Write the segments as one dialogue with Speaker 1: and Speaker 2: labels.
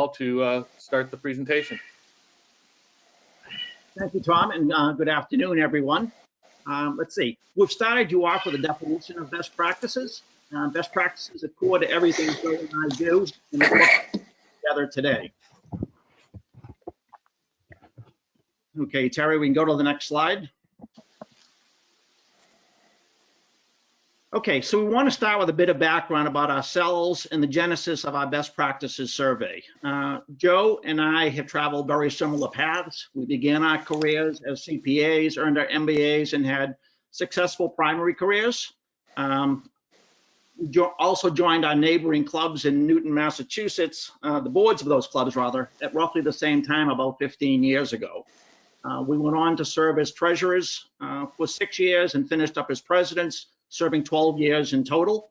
Speaker 1: to start the presentation.
Speaker 2: Thank you, Tom, and good afternoon, everyone. Let's see. We've started you off with a definition of best practices. Best practices are core to everything Joe and I do, and we'll look together today. Okay, Terry, we can go to the next slide. Okay, so we want to start with a bit of background about ourselves and the genesis of our best practices survey. Joe and I have traveled very similar paths. We began our careers as CPAs, earned our MBAs, and had successful primary careers. Also joined our neighboring clubs in Newton, Massachusetts, the boards of those clubs rather, at roughly the same time about 15 years ago. We went on to serve as treasurers for 6 years and finished up as presidents, serving 12 years in total.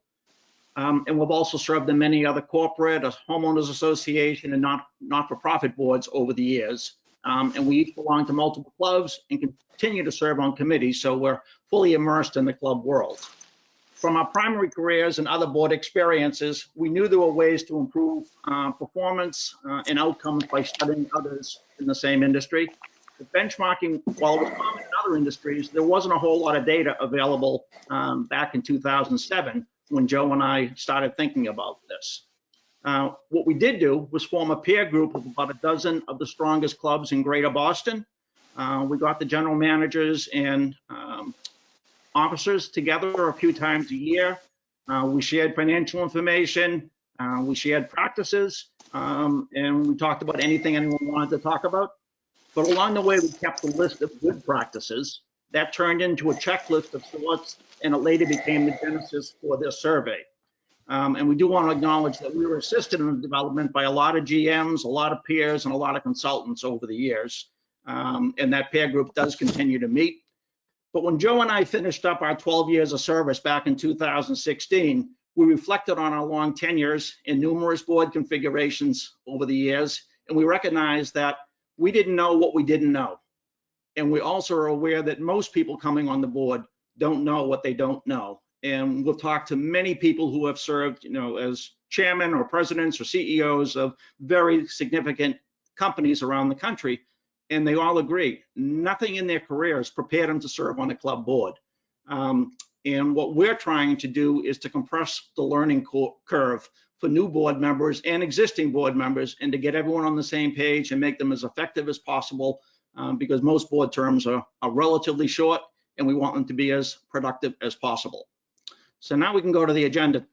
Speaker 2: And we've also served in many other corporate, homeowners association, and not-for-profit boards over the years. And we each belong to multiple clubs and continue to serve on committees, so we're fully immersed in the club world. From our primary careers and other board experiences, we knew there were ways to improve performance and outcomes by studying others in the same industry. The benchmarking, while it was common in other industries, there wasn't a whole lot of data available back in 2007 when Joe and I started thinking about this. What we did do was form a peer group of about a dozen of the strongest clubs in Greater Boston. We got the general managers and officers together a few times a year. We shared financial information, we shared practices, and we talked about anything anyone wanted to talk about. But along the way, we kept a list of good practices that turned into a checklist of sorts, and it later became the genesis for this survey. And we do want to acknowledge that we were assisted in the development by a lot of GMs, a lot of peers, and a lot of consultants over the years. And that peer group does continue to meet. But when Joe and I finished up our 12 years of service back in 2016, we reflected on our long tenures in numerous board configurations over the years, and we recognized that we didn't know what we didn't know. And we also are aware that most people coming on the board don't know what they don't know. And we'll talk to many people who have served, as chairman or presidents or CEOs of very significant companies around the country. And they all agree, nothing in their careers prepared them to serve on a club board. And what we're trying to do is to compress the learning curve for new board members and existing board members, and to get everyone on the same page and make them as effective as possible, because most board terms are relatively short, and we want them to be as productive as possible. So now we can go to the agenda.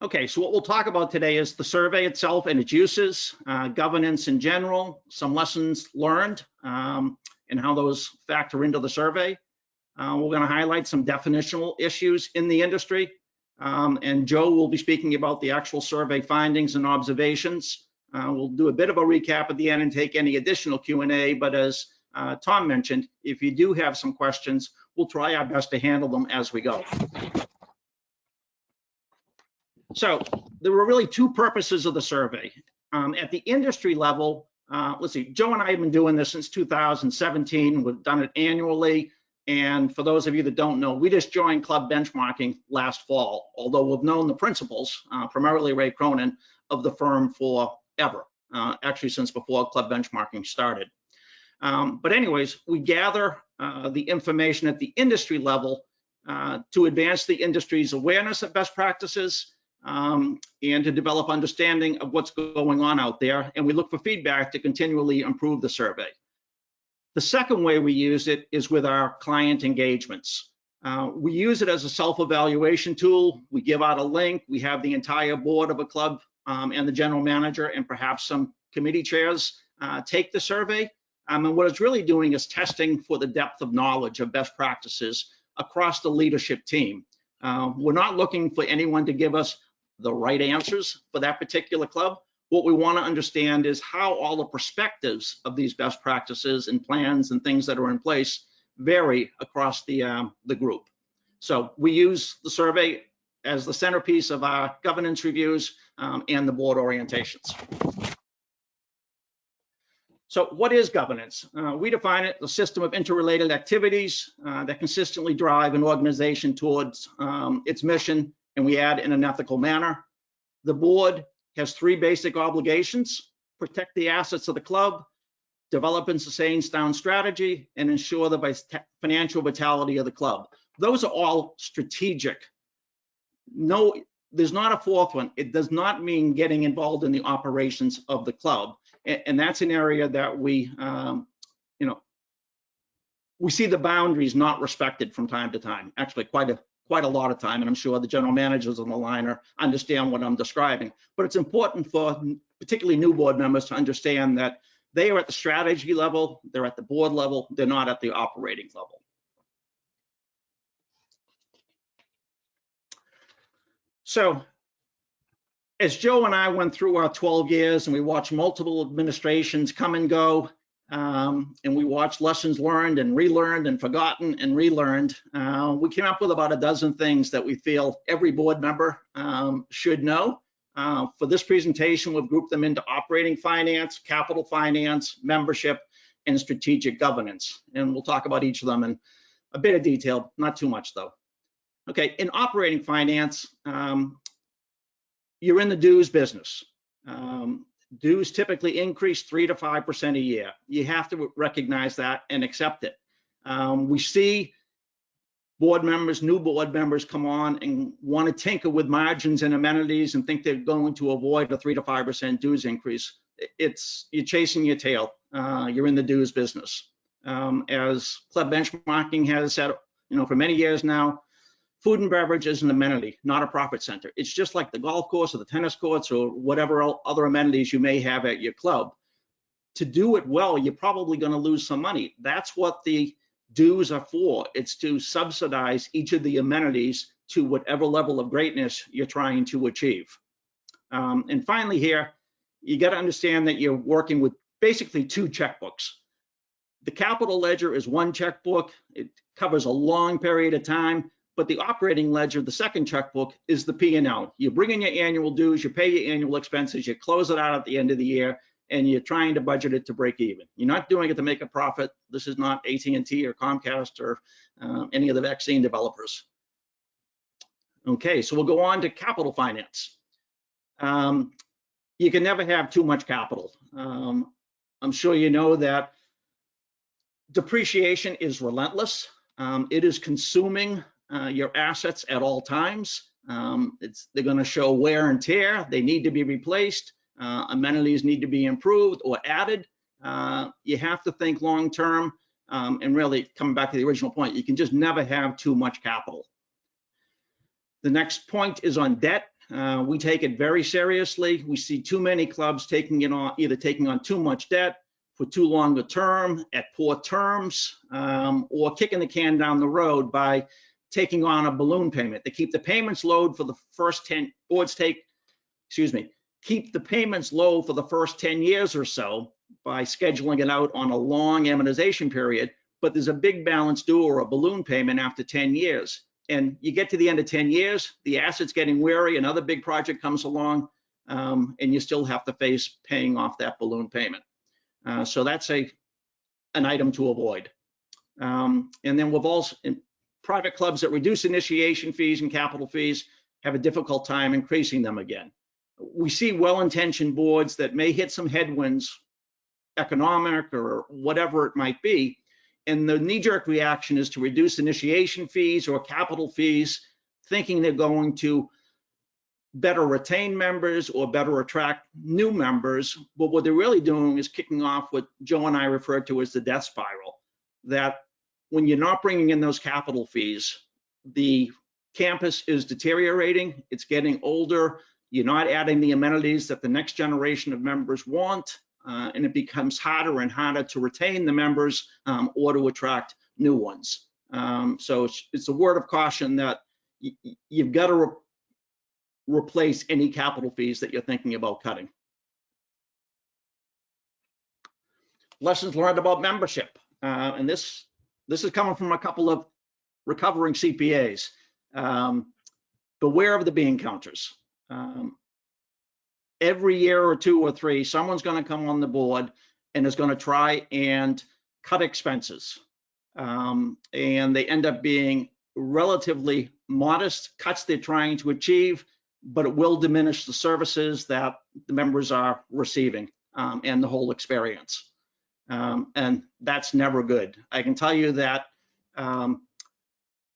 Speaker 2: Okay, so what we'll talk about today is the survey itself and its uses, governance in general, some lessons learned, and how those factor into the survey. We're going to highlight some definitional issues in the industry, and Joe will be speaking about the actual survey findings and observations. We'll do a bit of a recap at the end and take any additional Q&A, but as Tom mentioned, if you do have some questions, we'll try our best to handle them as we go. So there were really two purposes of the survey. At the industry level, let's see, Joe and I have been doing this since 2017. We've done it annually. And for those of you that don't know, we just joined club benchmarking last fall, although we've known the principals, primarily Ray Cronin, of the firm forever, actually since before club benchmarking started. But anyways, we gather the information at the industry level to advance the industry's awareness of best practices, and to develop understanding of what's going on out there. And we look for feedback to continually improve the survey. The second way we use it is with our client engagements. We use it as a self-evaluation tool. We give out a link. We have the entire board of a club and the general manager and perhaps some committee chairs take the survey. And what it's really doing is testing for the depth of knowledge of best practices across the leadership team. We're not looking for anyone to give us the right answers for that particular club. What we want to understand is how all the perspectives of these best practices and plans and things that are in place vary across the group. So we use the survey as the centerpiece of our governance reviews and the board orientations. So what is governance? We define it the system of interrelated activities that consistently drive an organization towards its mission and we add in an ethical manner. The board has 3 basic obligations: protect the assets of the club, develop and sustain sound strategy, and ensure the financial vitality of the club. Those are all strategic. No, there's not a 4th one. It does not mean getting involved in the operations of the club. And that's an area that we, we see the boundaries not respected from time to time, actually quite a lot of time, and I'm sure the general managers on the line understand what I'm describing. But it's important for particularly new board members to understand that they are at the strategy level, they're at the board level, they're not at the operating level. So as Joe and I went through our 12 years and we watched multiple administrations come and go, and we watched lessons learned and relearned and forgotten and relearned, we came up with about a dozen things that we feel every board member should know. For this presentation, we've grouped them into operating finance, capital finance, membership, and strategic governance. And we'll talk about each of them in a bit of detail, not too much though. Okay, in operating finance, you're in the dues business. Dues typically increase 3 to 5% a year. You have to recognize that and accept it. We see board members, new board members come on and want to tinker with margins and amenities and think they're going to avoid a 3 to 5% dues increase. You're chasing your tail. You're in the dues business. As club benchmarking has said, for many years now, food and beverage is an amenity, not a profit center. It's just like the golf course or the tennis courts or whatever other amenities you may have at your club. To do it well, you're probably going to lose some money. That's what the dues are for. It's to subsidize each of the amenities to whatever level of greatness you're trying to achieve. And finally here, you got to understand that you're working with basically 2 checkbooks. The capital ledger is 1 checkbook. It covers a long period of time. But the operating ledger, the second checkbook, is the P&L. You bring in your annual dues, you pay your annual expenses, you close it out at the end of the year, and you're trying to budget it to break even. You're not doing it to make a profit. This is not AT&T or Comcast or any of the vaccine developers. Okay, so we'll go on to capital finance. You can never have too much capital. I'm sure you know that depreciation is relentless. It is consuming your assets at all times. They're going to show wear and tear. They need to be replaced. Amenities need to be improved or added. You have to think long term, and really coming back to the original point, you can just never have too much capital. The next point is on debt. We take it very seriously. We see too many clubs either taking on too much debt for too long a term at poor terms, or kicking the can down the road by taking on a balloon payment. They keep the payments low for the first 10 keep the payments low for the first 10 years or so by scheduling it out on a long amortization period, but there's a big balance due or a balloon payment after 10 years. And you get to the end of 10 years, the asset's getting weary, another big project comes along, and you still have to face paying off that balloon payment. So that's an item to avoid. And then we've also, private clubs that reduce initiation fees and capital fees have a difficult time increasing them again. We see well-intentioned boards that may hit some headwinds, economic or whatever it might be, and the knee-jerk reaction is to reduce initiation fees or capital fees, thinking they're going to better retain members or better attract new members. But what they're really doing is kicking off what Joe and I referred to as the death spiral, that when you're not bringing in those capital fees, the campus is deteriorating, it's getting older, you're not adding the amenities that the next generation of members want, and it becomes harder and harder to retain the members or to attract new ones. So it's a word of caution that you've got to replace any capital fees that you're thinking about cutting. Lessons learned about membership, and this is coming from a couple of recovering CPAs. Beware of the bean counters. Every year or 2 or 3, someone's going to come on the board and is going to try and cut expenses. And they end up being relatively modest cuts they're trying to achieve, but it will diminish the services that the members are receiving and the whole experience. And that's never good. I can tell you that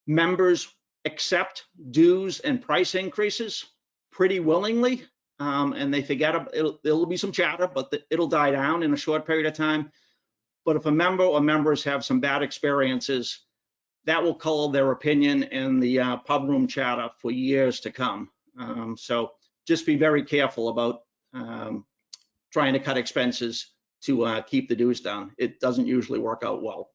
Speaker 2: members accept dues and price increases pretty willingly, and they forget there'll be some chatter, but it'll die down in a short period of time. But if a member or members have some bad experiences, that will color their opinion in the pub room chatter for years to come. So just be very careful about trying to cut expenses to keep the dues down. It doesn't usually work out well.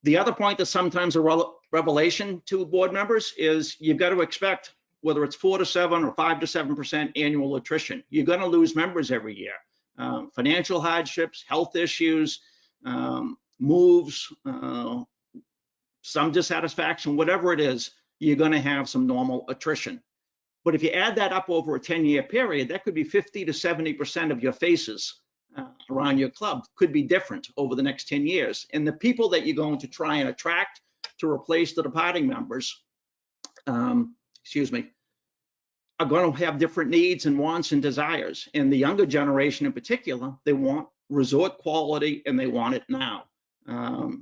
Speaker 2: The other point that's sometimes a revelation to board members is you've got to expect, whether it's 4 to 7 or 5 to 7% annual attrition. You're going to lose members every year. Financial hardships, health issues, moves, some dissatisfaction, whatever it is, you're going to have some normal attrition. But if you add that up over a 10-year period, that could be 50 to 70% of your faces around your club could be different over the next 10 years. And the people that you're going to try and attract to replace the departing members, are going to have different needs and wants and desires. And the younger generation in particular, they want resort quality and they want it now.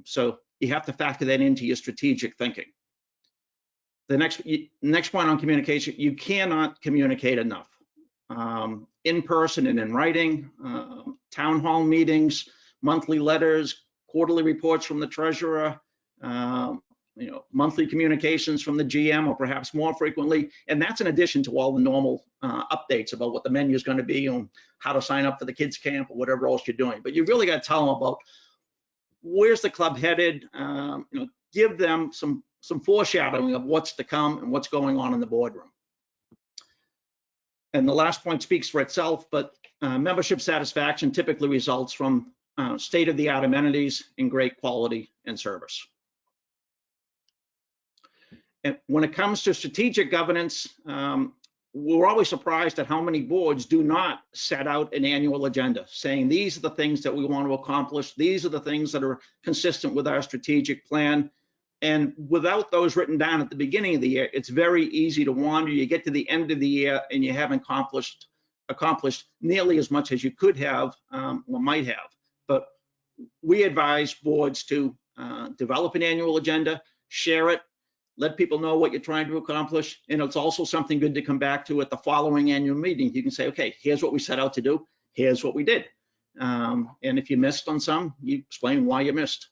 Speaker 2: So you have to factor that into your strategic thinking. The next point on communication, you cannot communicate enough. In person and in writing, town hall meetings, monthly letters, quarterly reports from the treasurer, monthly communications from the GM, or perhaps more frequently. And that's in addition to all the normal updates about what the menu is going to be and how to sign up for the kids camp or whatever else you're doing. But you really got to tell them about where's the club headed. Give them some foreshadowing of what's to come and what's going on in the boardroom. And the last point speaks for itself, but membership satisfaction typically results from state-of-the-art amenities and great quality and service. And when it comes to strategic governance, we're always surprised at how many boards do not set out an annual agenda saying these are the things that we want to accomplish. These are the things that are consistent with our strategic plan. And without those written down at the beginning of the year, it's very easy to wander. You get to the end of the year and you haven't accomplished nearly as much as you could have or might have. But we advise boards to develop an annual agenda, share it, let people know what you're trying to accomplish. And it's also something good to come back to at the following annual meeting. You can say, okay, here's what we set out to do. Here's what we did. And if you missed on some, you explain why you missed.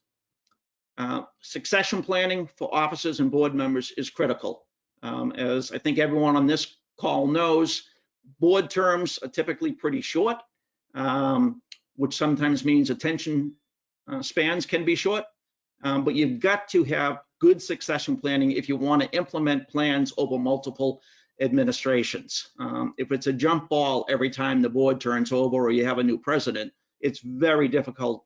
Speaker 2: Succession planning for officers and board members is critical. As I think everyone on this call knows, board terms are typically pretty short, which sometimes means attention spans can be short. But you've got to have good succession planning if you want to implement plans over multiple administrations. If it's a jump ball every time the board turns over or you have a new president, it's very difficult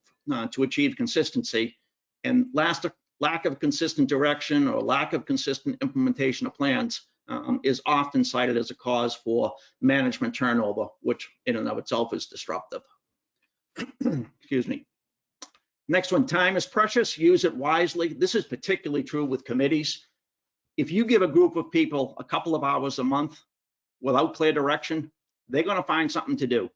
Speaker 2: to achieve consistency. And lack of consistent direction or lack of consistent implementation of plans is often cited as a cause for management turnover, which in and of itself is disruptive. Excuse me. Next one, time is precious, use it wisely. This is particularly true with committees. If you give a group of people a couple of hours a month without clear direction, they're going to find something to do.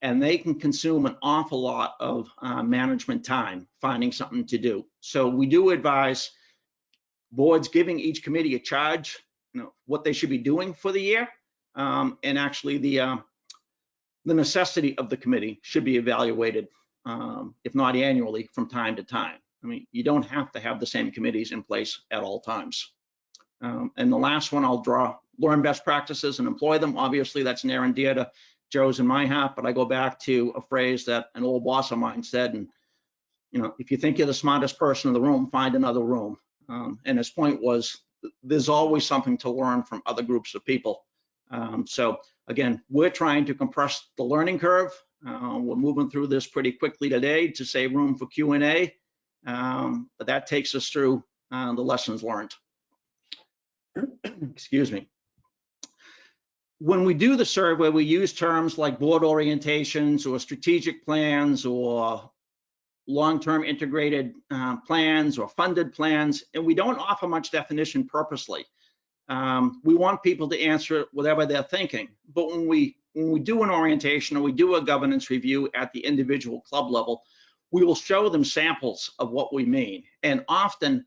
Speaker 2: And they can consume an awful lot of management time finding something to do. So we do advise boards giving each committee a charge, what they should be doing for the year, and actually the necessity of the committee should be evaluated, if not annually, from time to time. I mean, you don't have to have the same committees in place at all times. And the last one, I'll learn best practices and employ them. Obviously, that's near and dear to Joe's and my heart, but I go back to a phrase that an old boss of mine said, and if you think you're the smartest person in the room, find another room. And his point was, there's always something to learn from other groups of people. So again, we're trying to compress the learning curve. We're moving through this pretty quickly today to save room for Q&A, but that takes us through the lessons learned. Excuse me. When we do the survey, we use terms like board orientations or strategic plans or long-term integrated plans or funded plans, and we don't offer much definition purposely. We want people to answer whatever they're thinking. But when we do an orientation or we do a governance review at the individual club level, we will show them samples of what we mean. And often,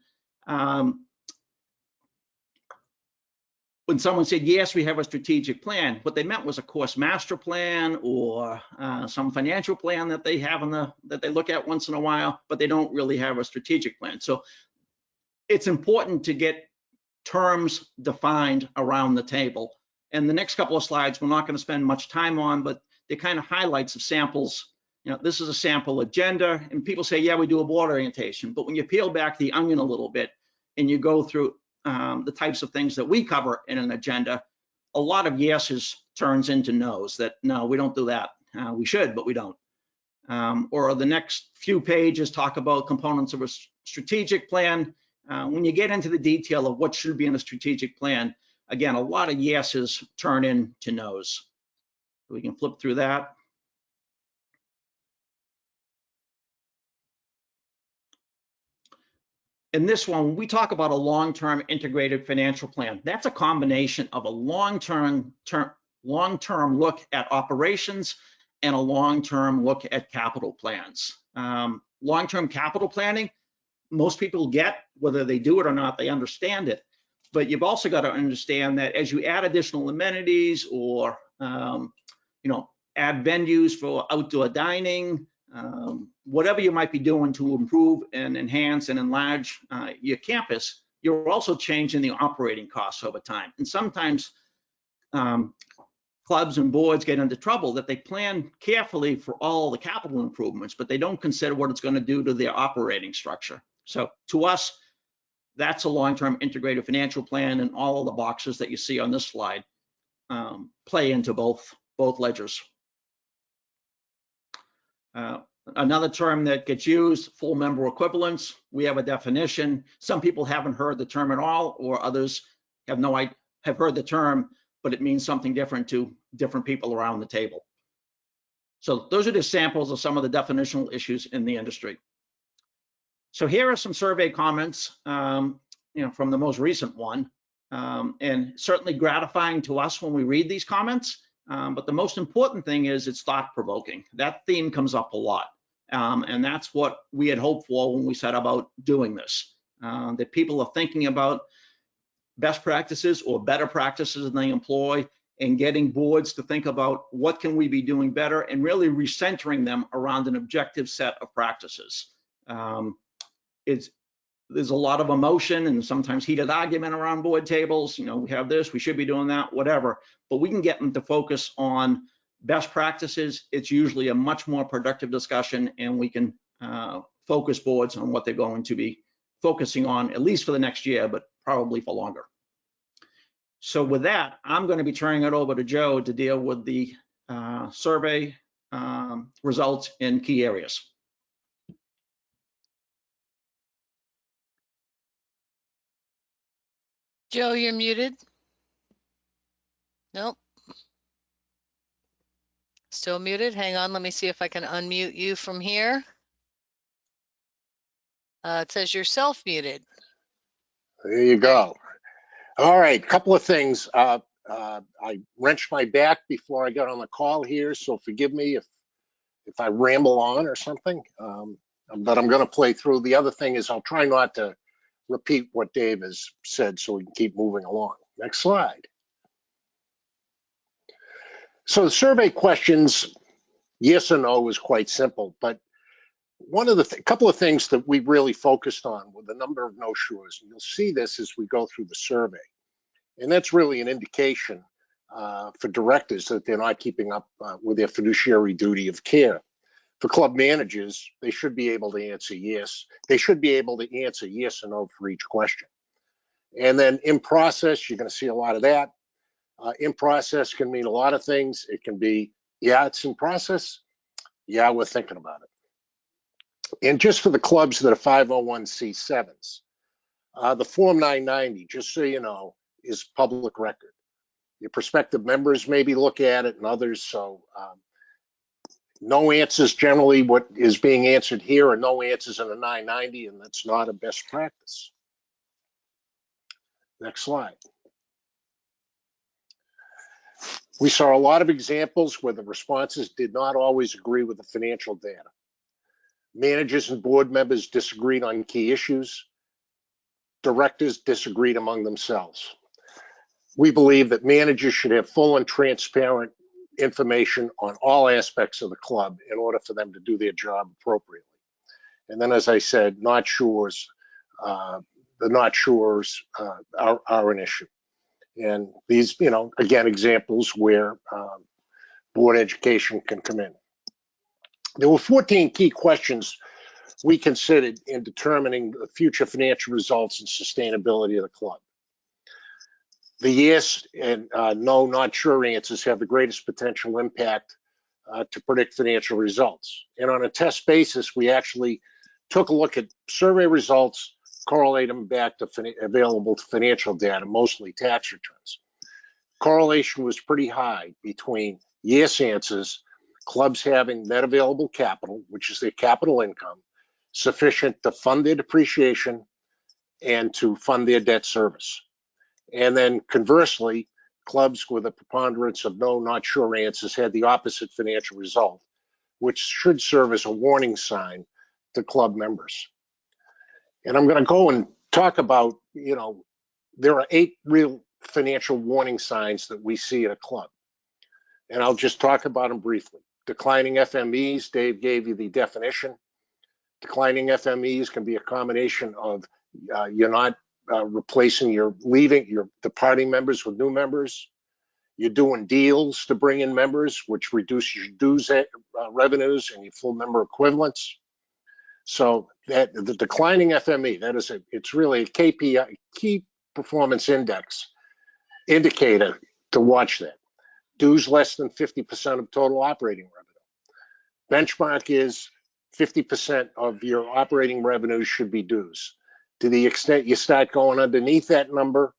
Speaker 2: when someone said, yes, we have a strategic plan, what they meant was a course master plan or some financial plan that they have that they look at once in a while, but they don't really have a strategic plan. So it's important to get terms defined around the table. And the next couple of slides, we're not going to spend much time on, but they're kind of highlights of samples. You know, this is a sample agenda, and people say, yeah, we do a board orientation. But when you peel back the onion a little bit and you go through the types of things that we cover in an agenda, a lot of yeses turns into nos, that no, we don't do that. We should, but we don't. Or the next few pages talk about components of a strategic plan. When you get into the detail of what should be in a strategic plan, again, a lot of yeses turn into nos. We can flip through that. In this one, we talk about a long-term integrated financial plan. That's a combination of a long-term look at operations and a long-term look at capital plans. Long-term capital planning, most people get, whether they do it or not, they understand it. But you've also got to understand that as you add additional amenities or add venues for outdoor dining, whatever you might be doing to improve and enhance and enlarge your campus, you're also changing the operating costs over time. And sometimes clubs and boards get into trouble that they plan carefully for all the capital improvements, but they don't consider what it's going to do to their operating structure. So to us, that's a long-term integrated financial plan, and all of the boxes that you see on this slide play into both ledgers. Another term that gets used, full member equivalence. We have a definition. Some people haven't heard the term at all, or others have heard the term, but it means something different to different people around the table. So those are just samples of some of the definitional issues in the industry. So here are some survey comments, from the most recent one, and certainly gratifying to us when we read these comments. But the most important thing is it's thought-provoking. That theme comes up a lot, and that's what we had hoped for when we set about doing this. That people are thinking about best practices or better practices than they employ, and getting boards to think about what can we be doing better, and really recentering them around an objective set of practices. There's a lot of emotion and sometimes heated argument around board tables. We have this, we should be doing that, whatever. But we can get them to focus on best practices. It's usually a much more productive discussion, and we can focus boards on what they're going to be focusing on, at least for the next year, but probably for longer. So with that, I'm going to be turning it over to Joe to deal with the survey results in key areas.
Speaker 3: Joe, you're muted. Nope. Still muted. Hang on. Let me see if I can unmute you from here. It says you're self-muted.
Speaker 4: There you go. All right, couple of things. I wrenched my back before I got on the call here, so forgive me if I ramble on or something. But I'm going to play through. The other thing is I'll try not to repeat what Dave has said so we can keep moving along. Next slide. So the survey questions, yes or no, is quite simple, but one of the couple of things that we really focused on with the number of no-shows, and you'll see this as we go through the survey, and that's really an indication for directors that they're not keeping up with their fiduciary duty of care. For club managers, they should be able to answer yes. They should be able to answer yes or no for each question. And then in process, you're going to see a lot of that. In process can mean a lot of things. It can be, yeah, it's in process. Yeah, we're thinking about it. And just for the clubs that are 501c7s, the Form 990, just so you know, is public record. Your prospective members maybe look at it and others, so no answers generally what is being answered here are no answers in a 990, and that's not a best practice. Next slide. We saw a lot of examples where the responses did not always agree with the financial data. Managers and board members disagreed on key issues. Directors disagreed among themselves. We believe that managers should have full and transparent information on all aspects of the club in order for them to do their job appropriately. And then, as I said, the not sures are an issue. And these, again, examples where board education can come in. There were 14 key questions we considered in determining the future financial results and sustainability of the club. The yes and no, not sure answers have the greatest potential impact to predict financial results. And on a test basis, we actually took a look at survey results, correlate them back to available financial data, mostly tax returns. Correlation was pretty high between yes answers, clubs having net available capital, which is their capital income, sufficient to fund their depreciation and to fund their debt service. And then conversely, clubs with a preponderance of no, not sure answers had the opposite financial result, which should serve as a warning sign to club members. And I'm going to go and talk about, there are 8 real financial warning signs that we see at a club. And I'll just talk about them briefly. Declining FMEs, Dave gave you the definition. Declining FMEs can be a combination of you're not replacing, you're departing members with new members. You're doing deals to bring in members, which reduce your dues revenues and your full member equivalents. So that the declining FME, it's really a KPI, key performance index indicator to watch that. Dues less than 50% of total operating revenue. Benchmark is 50% of your operating revenues should be dues. To the extent you start going underneath that number,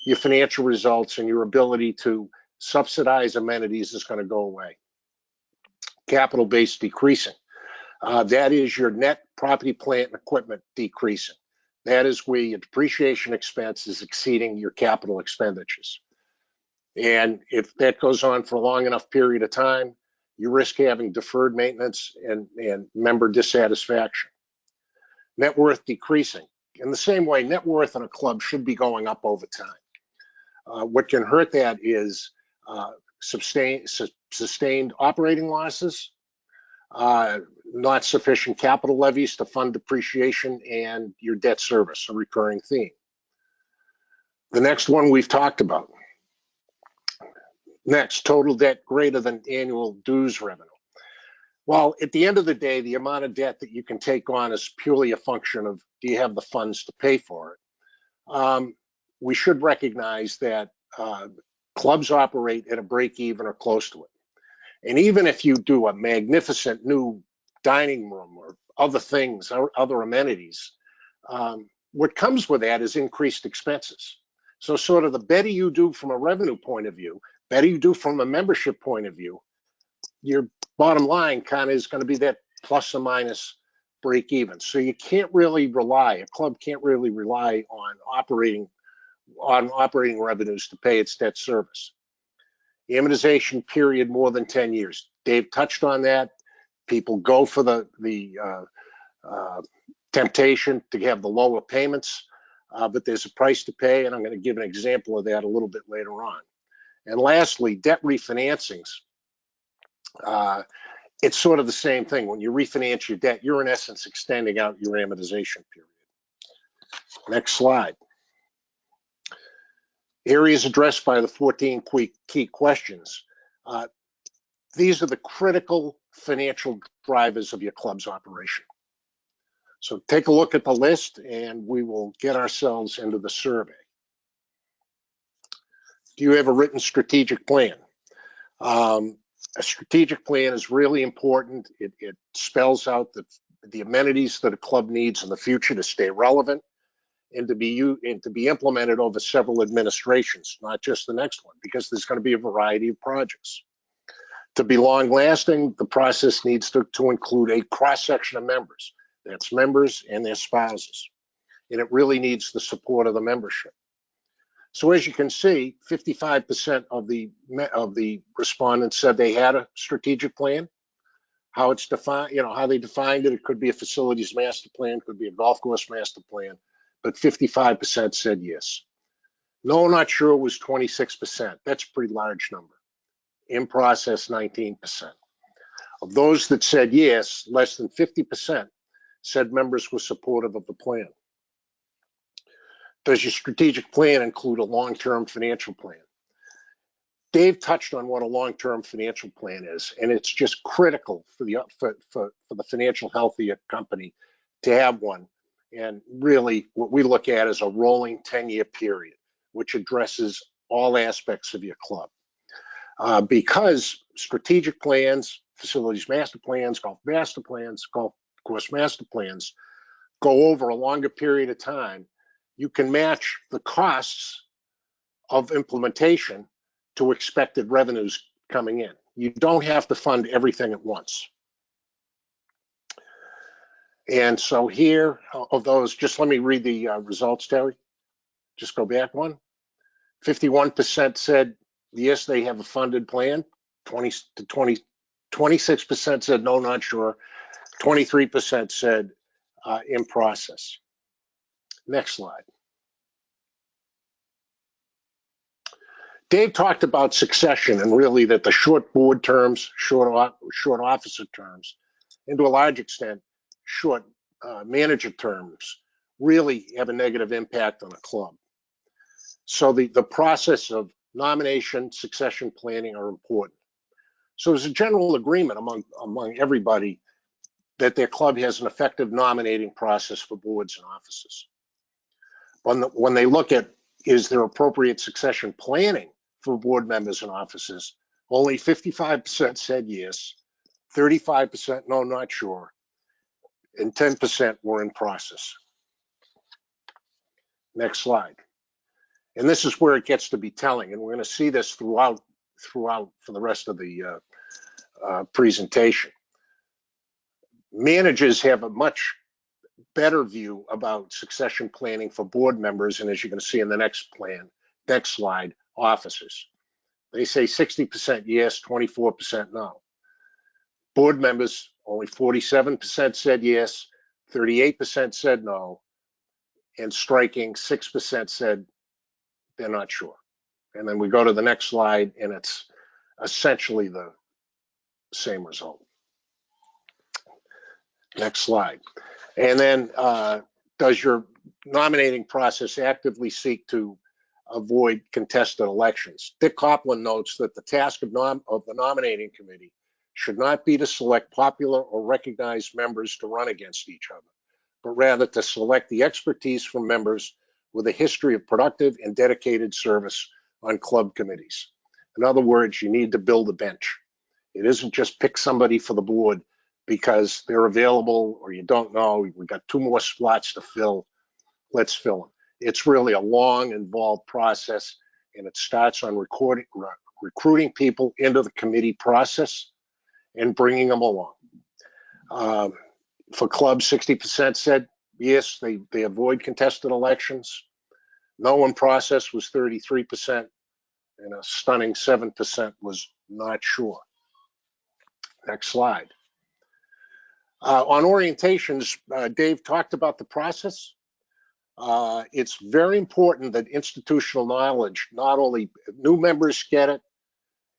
Speaker 4: your financial results and your ability to subsidize amenities is going to go away. Capital base decreasing. That is your net property, plant, and equipment decreasing. That is where your depreciation expense is exceeding your capital expenditures. And if that goes on for a long enough period of time, you risk having deferred maintenance and member dissatisfaction. Net worth decreasing. In the same way, net worth in a club should be going up over time. What can hurt that is sustained operating losses, not sufficient capital levies to fund depreciation, and your debt service, a recurring theme. The next one we've talked about. Next, total debt greater than annual dues revenue. Well, at the end of the day, the amount of debt that you can take on is purely a function of, do you have the funds to pay for it? We should recognize that clubs operate at a break even or close to it. And even if you do a magnificent new dining room or other things, or other amenities, what comes with that is increased expenses. So sort of the better you do from a revenue point of view, better you do from a membership point of view, your bottom line kind of is going to be that plus or minus break even. So you can't really rely, a club can't really rely on operating revenues to pay its debt service. Amortization period more than 10 years. Dave touched on that. People go for the temptation to have the lower payments, but there's a price to pay, and I'm going to give an example of that a little bit later on. And lastly, debt refinancings. It's sort of the same thing. When you refinance your debt, you're in essence extending out your amortization period. Next slide. Areas addressed by the 14 key questions. These are the critical financial drivers of your club's operation. So take a look at the list and we will get ourselves into the survey. Do you have a written strategic plan? A strategic plan is really important. It spells out the amenities that a club needs in the future to stay relevant and to be implemented over several administrations, not just the next one, because there's going to be a variety of projects. To be long lasting, the process needs to include a cross section of members. That's members and their spouses. And it really needs the support of the membership. So as you can see, 55% of the respondents said they had a strategic plan. How it's defined, how they defined it, it could be a facilities master plan, could be a golf course master plan, but 55% said yes. No, not sure was 26%. That's a pretty large number. In process, 19%. Of those that said yes, less than 50% said members were supportive of the plan. Does your strategic plan include a long-term financial plan? Dave touched on what a long-term financial plan is, and it's just critical for the financial health of your company to have one. And really, what we look at is a rolling 10-year period, which addresses all aspects of your club. Because strategic plans, facilities master plans, golf course master plans go over a longer period of time, you can match the costs of implementation to expected revenues coming in. You don't have to fund everything at once. And so here, of those, just let me read the results, Terry. Just go back one. 51% said, yes, they have a funded plan. 26% said, no, not sure. 23% said, in process. Next slide. Dave talked about succession and really that the short board terms, short officer terms, and to a large extent, short manager terms really have a negative impact on a club. So the process of nomination, succession planning are important. So there's a general agreement among everybody that their club has an effective nominating process for boards and offices. When they look at, is there appropriate succession planning for board members and offices, only 55% said yes, 35% no, not sure, and 10% were in process. Next slide. And this is where it gets to be telling, and we're going to see this throughout for the rest of the presentation. Managers have a much better view about succession planning for board members, and as you're going to see in the next slide, officers. They say 60% yes, 24% no. Board members, only 47% said yes, 38% said no, and striking, 6% said they're not sure. And then we go to the next slide, and it's essentially the same result. Next slide. And then does your nominating process actively seek to avoid contested elections? Dick Copeland notes that the task of the nominating committee should not be to select popular or recognized members to run against each other, but rather to select the expertise from members with a history of productive and dedicated service on club committees. In other words, you need to build a bench. It isn't just pick somebody for the board because they're available or you don't know, we've got 2 more spots to fill, let's fill them. It's really a long, involved process, and it starts on recruiting people into the committee process and bringing them along. For clubs, 60% said yes, they avoid contested elections. No in process was 33%, and a stunning 7% was not sure. Next slide. On orientations, Dave talked about the process. It's very important that institutional knowledge, not only new members get it,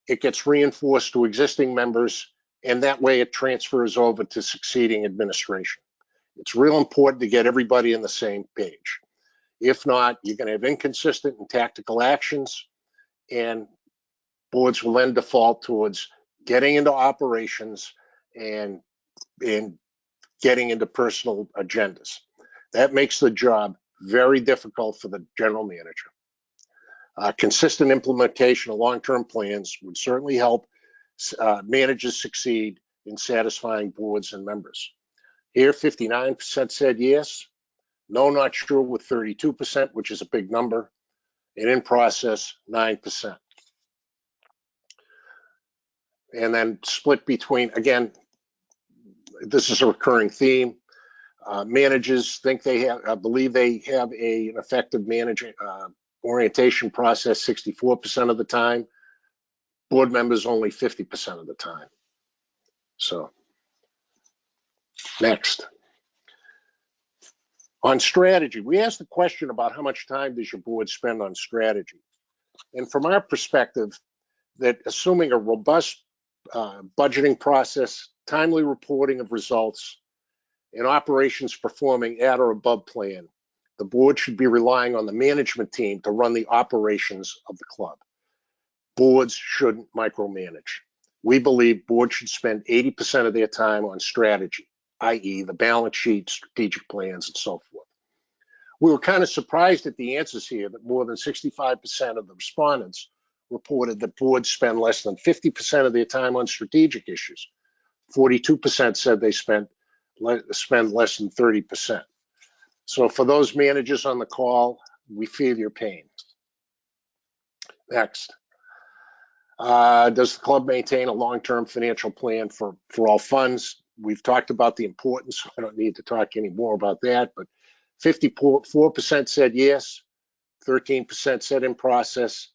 Speaker 4: it gets reinforced to existing members, and that way it transfers over to succeeding administration. It's real important to get everybody on the same page. If not, you're going to have inconsistent and tactical actions, and boards will then default towards getting into operations and getting into personal agendas. That makes the job very difficult for the general manager. Consistent implementation of long-term plans would certainly help managers succeed in satisfying boards and members. Here, 59% said yes, no, not sure with 32%, which is a big number, and in process, 9%. And then split between, again, this is a recurring theme. Managers think they have, believe they have an effective orientation process 64% of the time. Board members only 50% of the time. So, next. On strategy, we asked the question about how much time does your board spend on strategy? And from our perspective, that assuming a robust budgeting process, timely reporting of results, and operations performing at or above plan, the board should be relying on the management team to run the operations of the club. Boards shouldn't micromanage. We believe boards should spend 80% of their time on strategy, i.e. the balance sheet, strategic plans, and so forth. We were kind of surprised at the answers here that more than 65% of the respondents reported that boards spend less than 50% of their time on strategic issues. 42% said they spend less than 30%. So for those managers on the call, we feel your pain. Next. Does the club maintain a long-term financial plan for all funds? We've talked about the importance. I don't need to talk any more about that, but 54% said yes, 13% said in process,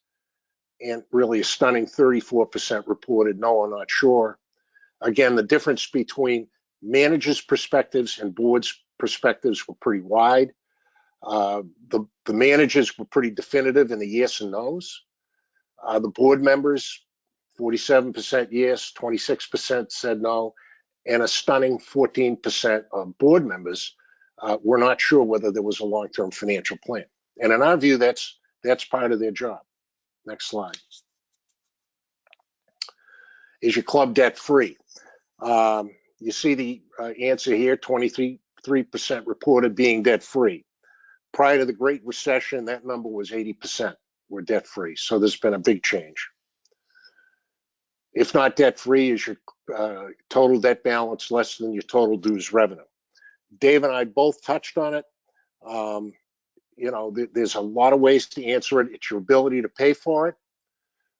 Speaker 4: and really a stunning 34% reported no or not sure. Again, the difference between managers' perspectives and boards' perspectives were pretty wide. The managers were pretty definitive in the yes and no's. The board members, 47% yes, 26% said no, and a stunning 14% of board members were not sure whether there was a long-term financial plan. And in our view, that's part of their job. Next slide. Is your club debt-free? You see the answer here, 23% reported being debt-free. Prior to the Great Recession, that number was 80% were debt-free. So there's been a big change. If not debt-free, is your total debt balance less than your total dues revenue? Dave and I both touched on it. You know, there's a lot of ways to answer it. It's your ability to pay for it.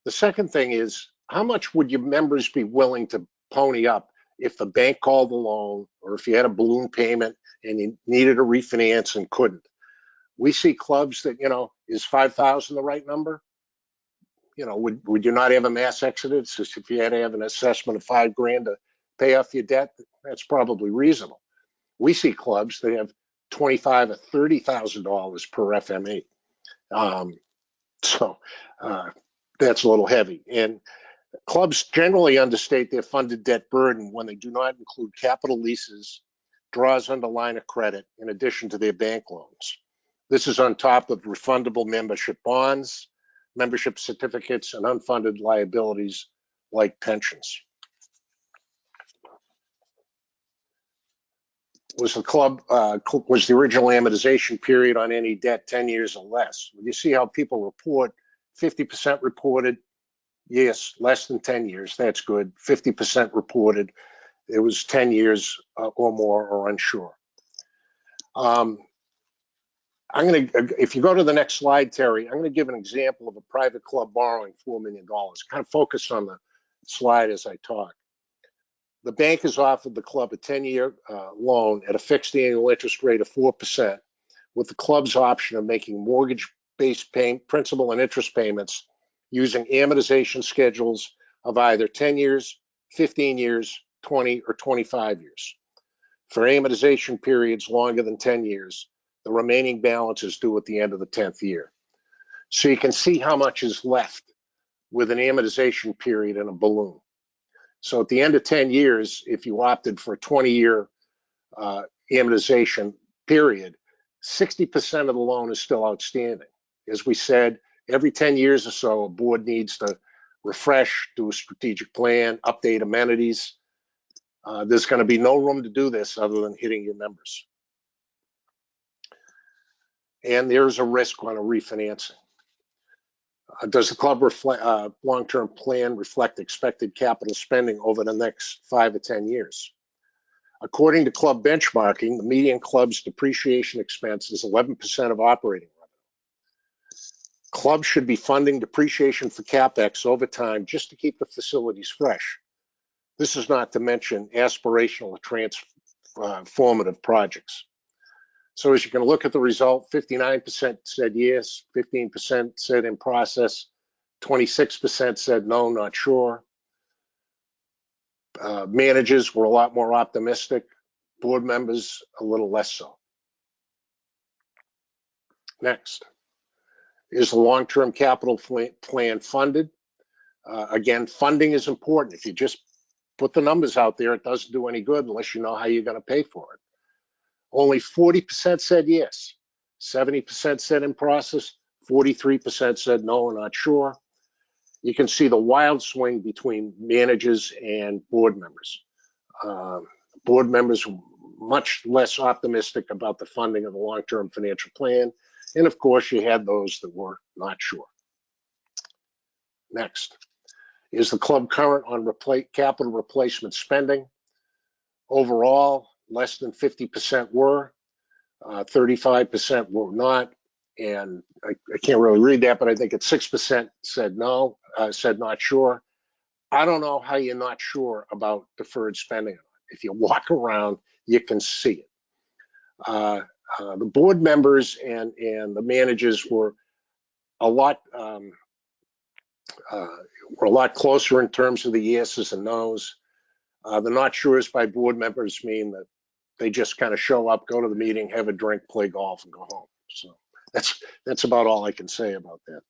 Speaker 4: The second thing is, how much would your members be willing to pony up if the bank called the loan, or if you had a balloon payment and you needed a refinance and couldn't? We see clubs that, you know, is 5,000 the right number? You know, would you not have a mass exodus if you had to have an assessment of $5,000 to pay off your debt? That's probably reasonable. We see clubs that have $25,000 or $30,000 per FME. So that's a little heavy. And clubs generally understate their funded debt burden when they do not include capital leases, draws under line of credit, in addition to their bank loans. This is on top of refundable membership bonds, membership certificates, and unfunded liabilities like pensions. Was the original amortization period on any debt 10 years or less? You see how people report, 50% reported, yes, less than 10 years, that's good. 50% reported it was 10 years or more or unsure. If you go to the next slide, Terry, I'm gonna give an example of a private club borrowing $4 million. Kind of focus on the slide as I talk. The bank has offered the club a 10-year loan at a fixed annual interest rate of 4%, with the club's option of making mortgage-based principal and interest payments using amortization schedules of either 10 years, 15 years, 20, or 25 years. For amortization periods longer than 10 years, the remaining balance is due at the end of the 10th year. So you can see how much is left with an amortization period and a balloon. So at the end of 10 years, if you opted for a 20-year amortization period, 60% of the loan is still outstanding. As we said, every 10 years or so, a board needs to refresh, do a strategic plan, update amenities. There's going to be no room to do this other than hitting your members. And there's a risk on a refinancing. Does the club long-term plan reflect expected capital spending over the next 5 to 10 years? According to club benchmarking, the median club's depreciation expense is 11% of operating revenue. Clubs should be funding depreciation for CapEx over time just to keep the facilities fresh. This is not to mention aspirational or transformative projects. So as you can look at the result, 59% said yes, 15% said in process, 26% said no, not sure. Managers were a lot more optimistic, board members a little less so. Next, is the long-term capital plan funded? Again, funding is important. If you just put the numbers out there, it doesn't do any good unless you know how you're going to pay for it. Only 40% said yes, 70% said in process, 43% said no, not sure. You can see the wild swing between managers and board members. Board members were much less optimistic about the funding of the long-term financial plan. And of course, you had those that were not sure. Next, is the club current on capital replacement spending? Overall, less than 50% were, 35% were not, and I can't really read that, but I think it's 6% said no, said not sure. I don't know how you're not sure about deferred spending. If you walk around, you can see it. The board members and the managers were a lot closer in terms of the yeses and nos. The not sures by board members mean that they just kind of show up, go to the meeting, have a drink, play golf, and go home. So that's about all I can say about that.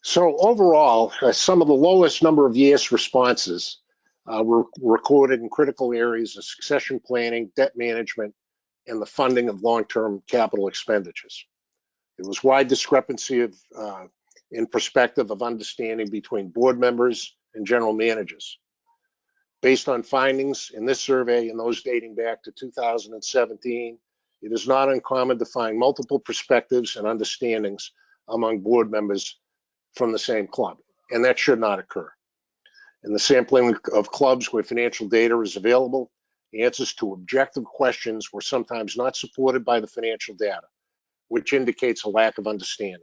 Speaker 4: So overall, some of the lowest number of yes responses were recorded in critical areas of succession planning, debt management, and the funding of long-term capital expenditures. There was wide discrepancy in perspective of understanding between board members and general managers. Based on findings in this survey and those dating back to 2017, it is not uncommon to find multiple perspectives and understandings among board members from the same club, and that should not occur. In the sampling of clubs where financial data is available, answers to objective questions were sometimes not supported by the financial data, which indicates a lack of understanding.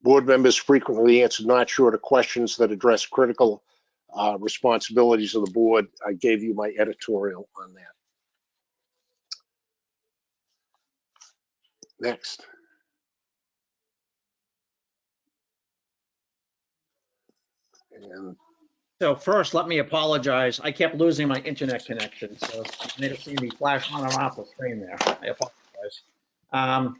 Speaker 4: Board members frequently answered not sure to questions that address critical responsibilities of the board. I gave you my editorial on that. Next. And
Speaker 2: So first, let me apologize. I kept losing my internet connection, so you may have seen me flash on and off the screen there. I apologize.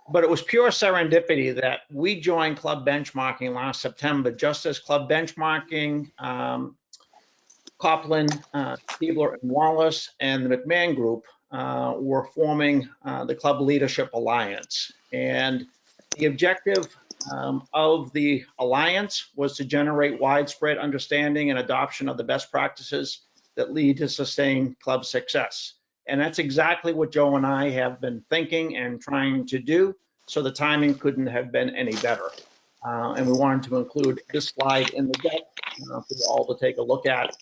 Speaker 2: But it was pure serendipity that we joined Club Benchmarking last September, just as Club Benchmarking, Copland, Stiebler and Wallace, and the McMahon Group were forming the Club Leadership Alliance. And the objective of the alliance was to generate widespread understanding and adoption of the best practices that lead to sustained club success. And that's exactly what Joe and I have been thinking and trying to do. So the timing couldn't have been any better. And we wanted to include this slide in the deck for you all to take a look at.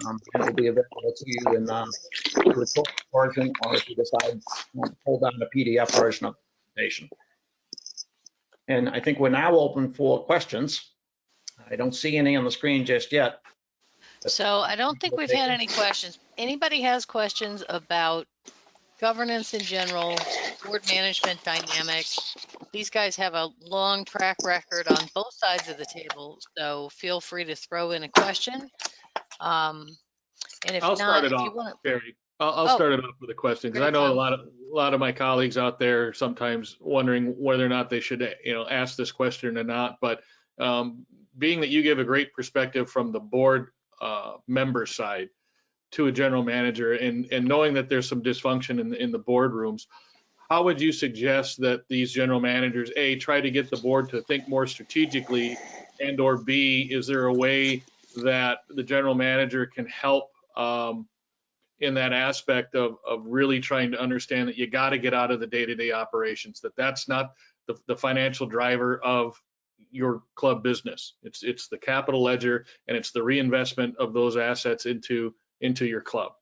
Speaker 2: And it will be available to you in the recorded version, or if you decide to pull down the PDF version of the presentation. And I think we're now open for questions. I don't see any on the screen just yet.
Speaker 3: So I don't think we've had any questions. Anybody has questions about governance in general, board management dynamics? These guys have a long track record on both sides of the table, so feel free to throw in a question. And if
Speaker 1: I'll start
Speaker 3: not,
Speaker 1: it
Speaker 3: if you
Speaker 1: off,
Speaker 3: want to,
Speaker 1: Carrie. I'll start it off with a question, because I
Speaker 3: Great,
Speaker 1: know
Speaker 3: Tom.
Speaker 1: a lot of my colleagues out there sometimes wondering whether or not they should, ask this question or not. But being that you give a great perspective from the board member side to a general manager, and knowing that there's some dysfunction in the boardrooms, how would you suggest that these general managers, A, try to get the board to think more strategically, and or B, is there a way that the general manager can help in that aspect of really trying to understand that you got to get out of the day-to-day operations, that's not the financial driver of your club business. It's the capital ledger, and it's the reinvestment of those assets into your club.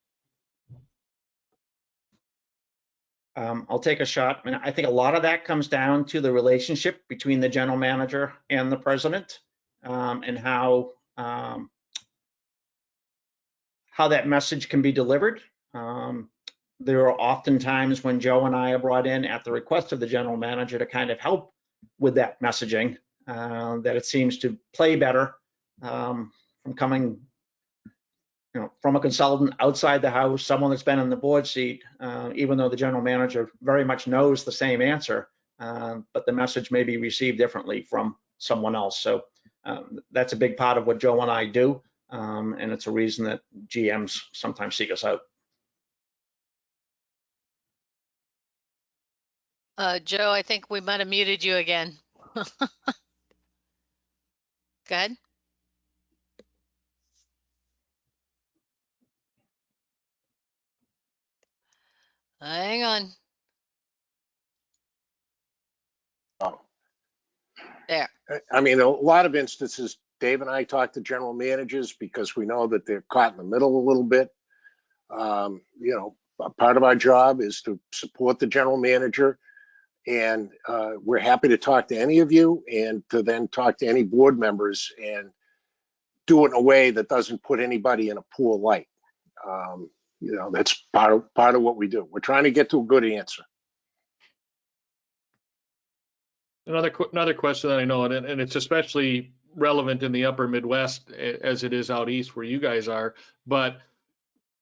Speaker 2: I'll take a shot. I mean, I think a lot of that comes down to the relationship between the general manager and the president, and how how that message can be delivered. There are often times when Joe and I are brought in at the request of the general manager to kind of help with that messaging, that it seems to play better from coming, from a consultant outside the house, someone that's been in the board seat, even though the general manager very much knows the same answer, but the message may be received differently from someone else. So that's a big part of what Joe and I do, and it's a reason that GMs sometimes seek us out.
Speaker 3: Joe, I think we might have muted you again. Go ahead. Hang on.
Speaker 4: Oh.
Speaker 3: There.
Speaker 4: I mean, a lot of instances, Dave and I talk to general managers because we know that they're caught in the middle a little bit. Part of our job is to support the general manager, and we're happy to talk to any of you and to then talk to any board members and do it in a way that doesn't put anybody in a poor light. That's part of what we do. We're trying to get to a good answer.
Speaker 1: Another question that I know, and it's especially relevant in the upper Midwest as it is out east where you guys are, but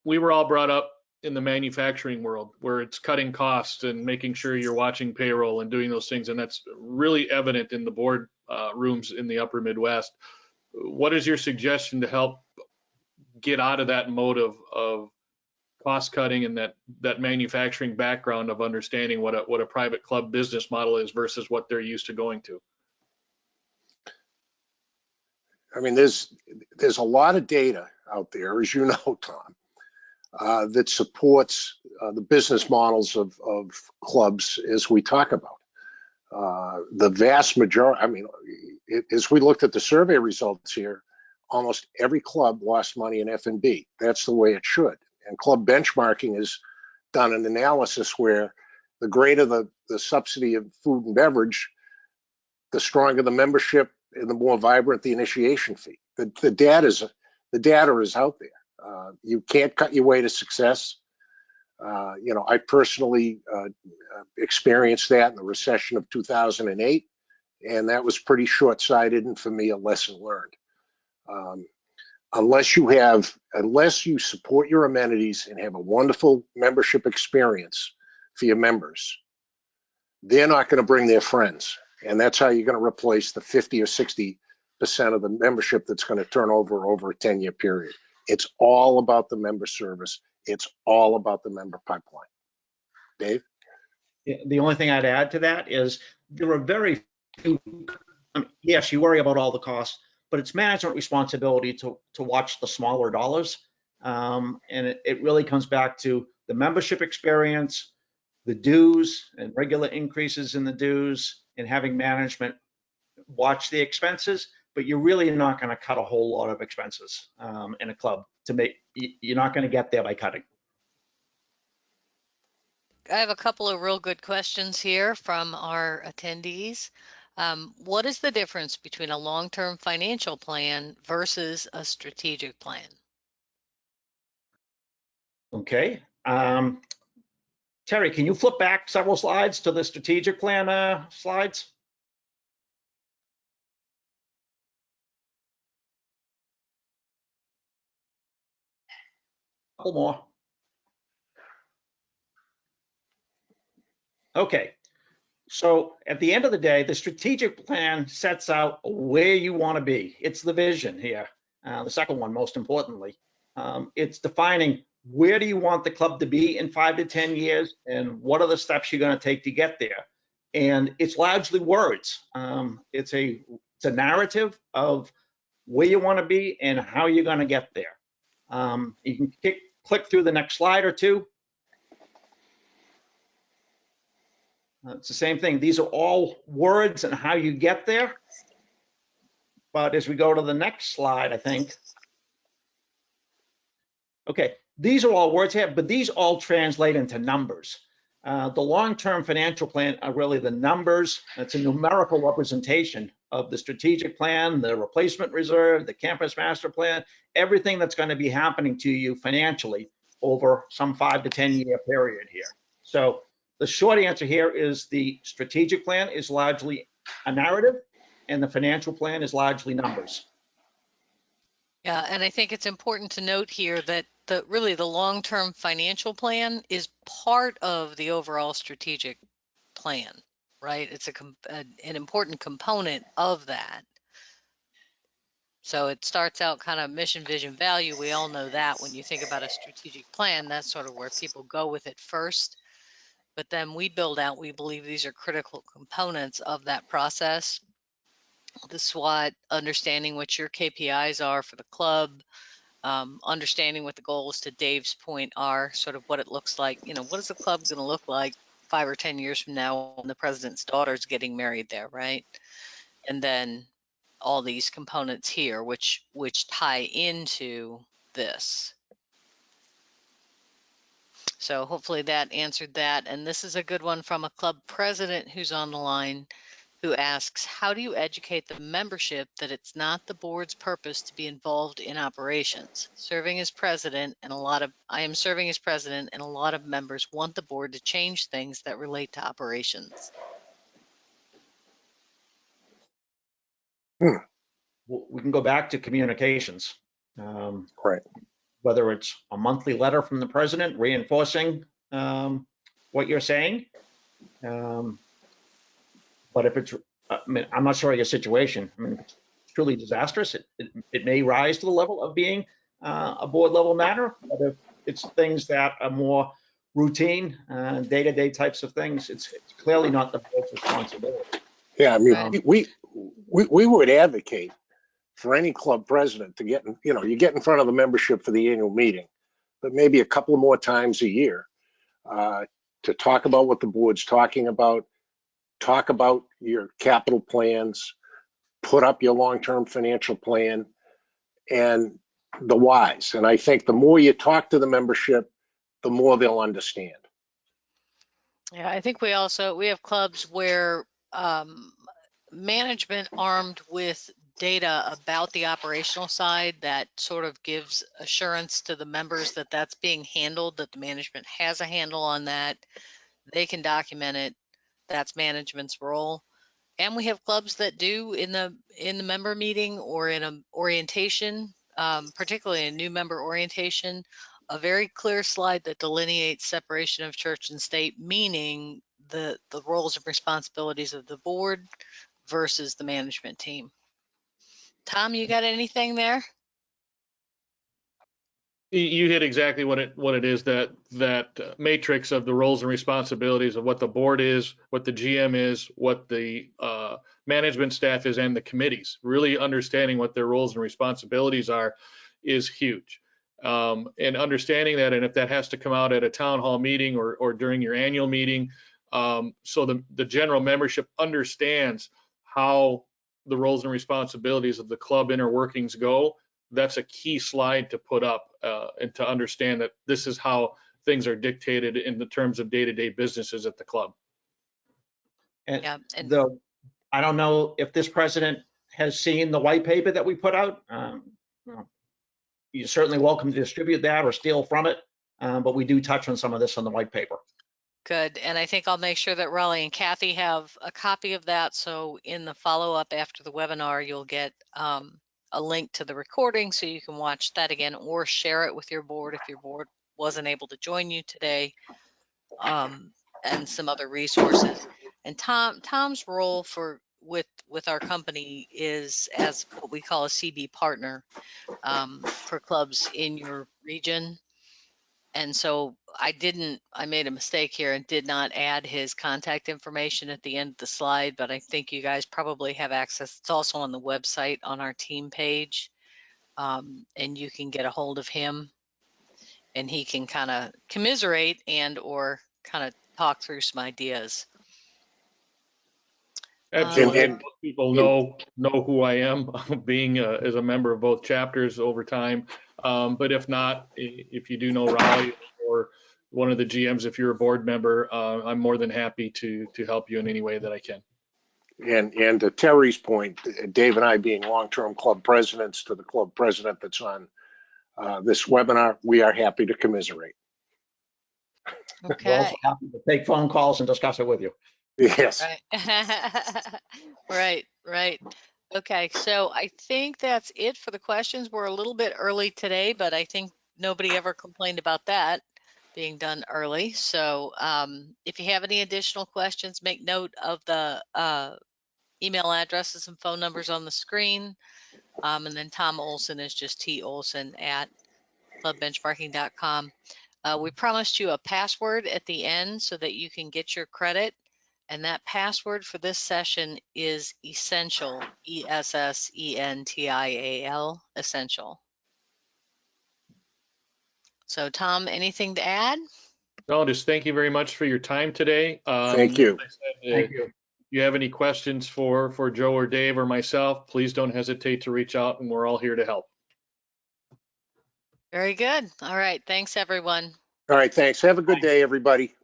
Speaker 1: we were all brought up in the manufacturing world where it's cutting costs and making sure you're watching payroll and doing those things. And that's really evident in the board rooms in the upper Midwest. What is your suggestion to help get out of that mode of cost cutting and that manufacturing background of understanding what a private club business model is versus what they're used to going to?
Speaker 4: I mean, there's a lot of data out there, as you know, Tom, that supports the business models of clubs as we talk about. The vast majority, I mean, as we looked at the survey results here, almost every club lost money in F&B. That's the way it should. And club benchmarking has done an analysis where the greater the subsidy of food and beverage, the stronger the membership and the more vibrant the initiation fee. The data is out there. You can't cut your way to success. I personally experienced that in the recession of 2008, and that was pretty short-sighted and for me a lesson learned. Unless you support your amenities and have a wonderful membership experience for your members, they're not going to bring their friends. And that's how you're going to replace the 50 or 60% of the membership that's going to turn over a 10-year period. It's all about the member service. It's all about the member pipeline. Dave?
Speaker 2: The only thing I'd add to that is there are very few, yes, you worry about all the costs, but it's management responsibility to watch the smaller dollars. And it really comes back to the membership experience, the dues and regular increases in the dues, and having management watch the expenses, but you're really not going to cut a whole lot of expenses in a club you're not going to get there by cutting.
Speaker 3: I have a couple of real good questions here from our attendees. What is the difference between a long-term financial plan versus a strategic plan?
Speaker 2: Okay. Terry, can you flip back several slides to the strategic plan slides? A couple more. Okay. So at the end of the day, the strategic plan sets out where you want to be. It's the vision here. The second one, most importantly, it's defining where do you want the club to be in 5 to 10 years and what are the steps you're going to take to get there. And it's largely words. It's a narrative of where you want to be and how you're going to get there. You can click through the next slide or two. It's the same thing. These are all words and how you get there. But as we go to the next slide, I think. Okay, these are all words here, but these all translate into numbers. The long-term financial plan are really the numbers. It's a numerical representation of the strategic plan, the replacement reserve, the campus master plan, everything that's going to be happening to you financially over some 5 to 10 year period here. So the short answer here is the strategic plan is largely a narrative and the financial plan is largely numbers.
Speaker 3: Yeah, and I think it's important to note here that really the long-term financial plan is part of the overall strategic plan, right? It's an important component of that. So it starts out kind of mission, vision, value. We all know that when you think about a strategic plan, that's sort of where people go with it first. But then we build out, we believe these are critical components of that process. The SWOT, understanding what your KPIs are for the club, understanding what the goals, to Dave's point, are, sort of what it looks like. You know, what is the club going to look like 5 or 10 years from now when the president's daughter's getting married there, right? And then all these components here, which tie into this. So hopefully that answered that. And this is a good one from a club president who's on the line, who asks, how do you educate the membership that it's not the board's purpose to be involved in operations? Serving as president, and I am serving as president, and a lot of members want the board to change things that relate to operations.
Speaker 2: We can go back to communications.
Speaker 4: Right.
Speaker 2: Whether it's a monthly letter from the president reinforcing what you're saying. But if it's, I mean, I'm not sure of your situation. I mean, if it's truly disastrous, it may rise to the level of being a board level matter. But if it's things that are more routine, day-to-day types of things, it's clearly not the board's responsibility.
Speaker 4: Yeah, I mean,
Speaker 3: Right.
Speaker 4: we would advocate for any club president to get, you get in front of the membership for the annual meeting, but maybe a couple more times a year to talk about what the board's talking about, talk about your capital plans, put up your long-term financial plan, and the whys. And I think the more you talk to the membership, the more they'll understand.
Speaker 3: Yeah, I think we have clubs where management armed with data about the operational side that sort of gives assurance to the members that that's being handled, that the management has a handle on that. They can document it. That's management's role. And we have clubs that do in the member meeting or in an orientation, particularly a new member orientation, a very clear slide that delineates separation of church and state, meaning the roles and responsibilities of the board versus the management team. Tom, you got anything there?
Speaker 1: You hit exactly what it is, that matrix of the roles and responsibilities of what the board is, what the GM is, what the management staff is, and the committees. Really understanding what their roles and responsibilities are is huge. And understanding that, and if that has to come out at a town hall meeting or during your annual meeting, so the general membership understands how the roles and responsibilities of the club inner workings go. That's a key slide to put up and to understand that this is how things are dictated in the terms of day-to-day businesses at the club.
Speaker 2: And,
Speaker 3: Yeah, and
Speaker 2: I don't know if this president has seen the white paper that we put out. You're certainly welcome to distribute that or steal from it, but we do touch on some of this on the white paper.
Speaker 3: good. And I think I'll make sure that Raleigh and Kathy have a copy of that. So in the follow-up after the webinar, you'll get a link to the recording so you can watch that again or share it with your board if your board wasn't able to join you today, and some other resources. And Tom's role with our company is as what we call a CB partner for clubs in your region. And so I made a mistake here and did not add his contact information at the end of the slide, but I think you guys probably have access. It's also on the website on our team page, and you can get a hold of him and he can kind of commiserate and or kind of talk through some ideas.
Speaker 1: Absolutely.
Speaker 4: And-
Speaker 1: Most people know who I am, being as a member of both chapters over time. But if not, if you do know Raleigh or one of the GMs, if you're a board member, I'm more than happy to help you in any way that I can.
Speaker 4: And to Terry's point, Dave and I being long-term club presidents, to the club president that's on this webinar, we are happy to commiserate.
Speaker 2: We're
Speaker 3: Okay.
Speaker 2: also happy to take phone calls and discuss it with you.
Speaker 4: Yes.
Speaker 3: Right. Right. Okay, so I think that's it for the questions. We're a little bit early today, but I think nobody ever complained about that being done early. So if you have any additional questions, make note of the email addresses and phone numbers on the screen. And then Tom Olson is just tolson@clubbenchmarking.com. We promised you a password at the end so that you can get your credit. And that password for this session is essential, ESSENTIAL, essential. So Tom, anything to add?
Speaker 1: No, just thank you very much for your time today.
Speaker 4: Thank you.
Speaker 1: As I said,
Speaker 2: Thank you.
Speaker 1: if you have any questions for Joe or Dave or myself, please don't hesitate to reach out, and we're all here to help.
Speaker 3: Very good. All right. Thanks, everyone.
Speaker 4: All right, thanks. Have a good day, everybody.